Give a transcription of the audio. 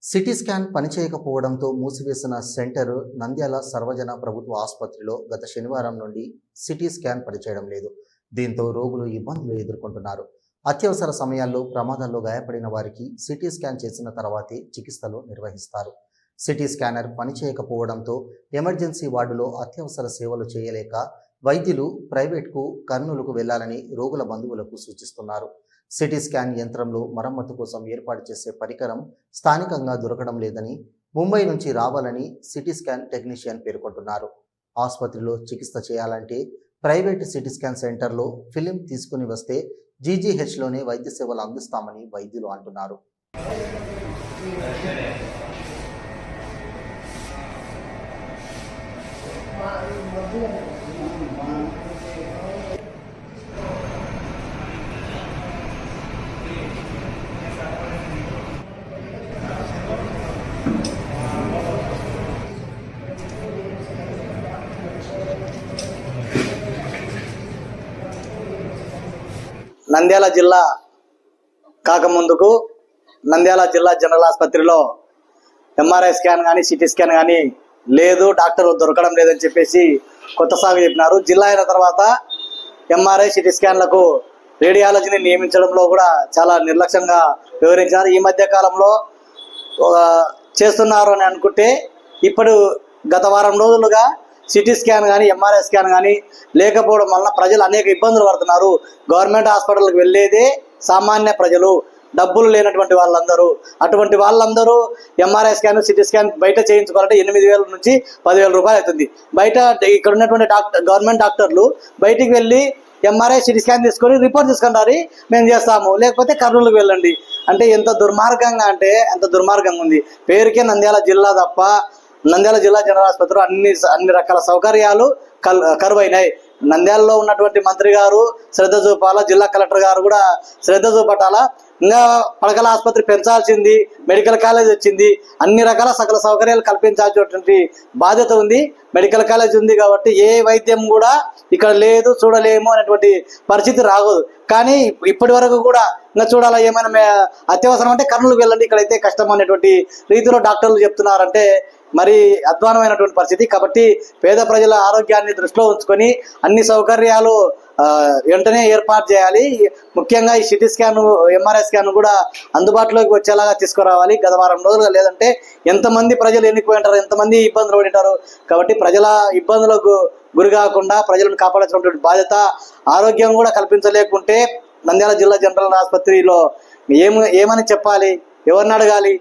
CT scan పనిచేయకపోవడంతో మూసివేసిన centre Nandyal సర్వజన ప్రభుత్వ ఆసుపత్రిలో గత శనివారం నుండి సిటీ స్కాన్ పనిచేయడం లేదు. దీంతో రోగులు ఇబ్బందులు ఎదుర్కొంటున్నారు. అత్యవసర సమయాల్లో ప్రమాదాల్లో గాయపడిన వారికి సిటీ స్కాన్ చేసిన తర్వాతే చికిత్సలు నిర్వహిస్తారు. సిటీ స్కానర్ పనిచేయకపోవడంతో ఎమర్జెన్సీ వార్డులో అత్యవసర సేవలు చేయలేక వైద్యులు ప్రైవేట్కు కర్నూలుకు వెళ్లాలని రోగుల బంధువులకు సూచిస్తున్నారు. సిటీ స్కాన్ యంత్రంలో మరమ్మతు కోసం ఏర్పాటు చేసే పరికరం స్థానికంగా దొరకడం లేదని, ముంబై నుంచి రావాలని సిటీ స్కాన్ టెక్నీషియన్ పేర్కొంటున్నారు. ఆసుపత్రిలో చికిత్స చేయాలంటే ప్రైవేట్ సిటీ స్కాన్ సెంటర్లో ఫిలిం తీసుకుని వస్తే జీజీహెచ్లోనే వైద్య సేవలు అందిస్తామని వైద్యులు అంటున్నారు. నంద్యాల జిల్లా కాకముందుకు నంద్యాల జిల్లా జనరల్ ఆసుపత్రిలో ఎంఆర్ఐ స్కాన్ కానీ సిటీ స్కాన్ కానీ లేదు, డాక్టర్ దొరకడం లేదని చెప్పేసి కొత్త సాగు చెప్పినారు. జిల్లా అయిన తర్వాత ఎంఆర్ఐ సిటీ స్కాన్లకు రేడియాలజీని నియమించడంలో కూడా చాలా నిర్లక్ష్యంగా వివరించారు. ఈ మధ్య కాలంలో చేస్తున్నారు అని అనుకుంటే ఇప్పుడు గత వారం రోజులుగా సిటీ స్కాన్ కానీ ఎంఆర్ఐ స్కాన్ కానీ లేకపోవడం వలన ప్రజలు అనేక ఇబ్బందులు పడుతున్నారు. గవర్నమెంట్ హాస్పిటల్కి వెళ్ళేదే సామాన్య ప్రజలు, డబ్బులు లేనటువంటి వాళ్ళందరూ. అటువంటి వాళ్ళందరూ ఎంఆర్ఐ స్కాన్ సిటీ స్కాన్ బయట చేయించుకోవాలంటే 8,000 నుంచి 10,000 రూపాయలు అవుతుంది. బయట ఇక్కడ ఉన్నటువంటి గవర్నమెంట్ డాక్టర్లు బయటికి వెళ్ళి ఎంఆర్ఐ సిటీ స్కాన్ తీసుకొని రిపోర్ట్ తీసుకుంటారు, మేము చేస్తాము, లేకపోతే కర్నూలుకి వెళ్ళండి అంటే ఎంత దుర్మార్గంగా అంటే అంత దుర్మార్గంగా ఉంది. పేరుకే నంద్యాల జిల్లా తప్ప నంద్యాల జిల్లా జనరల్ ఆసుపత్రిలో అన్ని రకాల సౌకర్యాలు కరువైనాయి. నంద్యాలలో ఉన్నటువంటి మంత్రి గారు శ్రద్ధ చూపాలా, జిల్లా కలెక్టర్ గారు కూడా శ్రద్ధ చూపటాలా. ఇంకా పడకల ఆసుపత్రి పెంచాల్సింది, మెడికల్ కాలేజ్ వచ్చింది, అన్ని రకాల సకల సౌకర్యాలు కల్పించాల్సినటువంటి బాధ్యత ఉంది. మెడికల్ కాలేజ్ ఉంది కాబట్టి ఏ వైద్యం కూడా ఇక్కడ లేదు, చూడలేము అనేటువంటి పరిస్థితి రాకూడదు. కానీ ఇప్పటి వరకు కూడా ఇంకా చూడాలా, ఏమైనా అత్యవసరం అంటే కర్నూలుకు వెళ్ళండి, ఇక్కడైతే కష్టం అనేటువంటి రీతిలో డాక్టర్లు చెప్తున్నారంటే మరి అధ్వానమైనటువంటి పరిస్థితి. కాబట్టి పేద ప్రజల ఆరోగ్యాన్ని దృష్టిలో ఉంచుకొని అన్ని సౌకర్యాలు వెంటనే ఏర్పాటు చేయాలి. ముఖ్యంగా ఈ సిటీ స్కాన్ ఎంఆర్ఐ స్కాన్ కూడా అందుబాటులోకి వచ్చేలాగా తీసుకురావాలి. గత వారం రోజులుగా లేదంటే ఎంతమంది ప్రజలు ఎన్నికపోయి ఉంటారు, ఎంతమంది ఇబ్బందులు పడి ఉంటారు. కాబట్టి ప్రజల ఇబ్బందులకు గురి కాకుండా ప్రజలను కాపాడాల్సినటువంటి బాధ్యత, ఆరోగ్యం కూడా కల్పించలేకుంటే నంద్యాల జిల్లా జనరల్ ఆసుపత్రిలో ఏమని చెప్పాలి, ఎవరిని అడగాలి?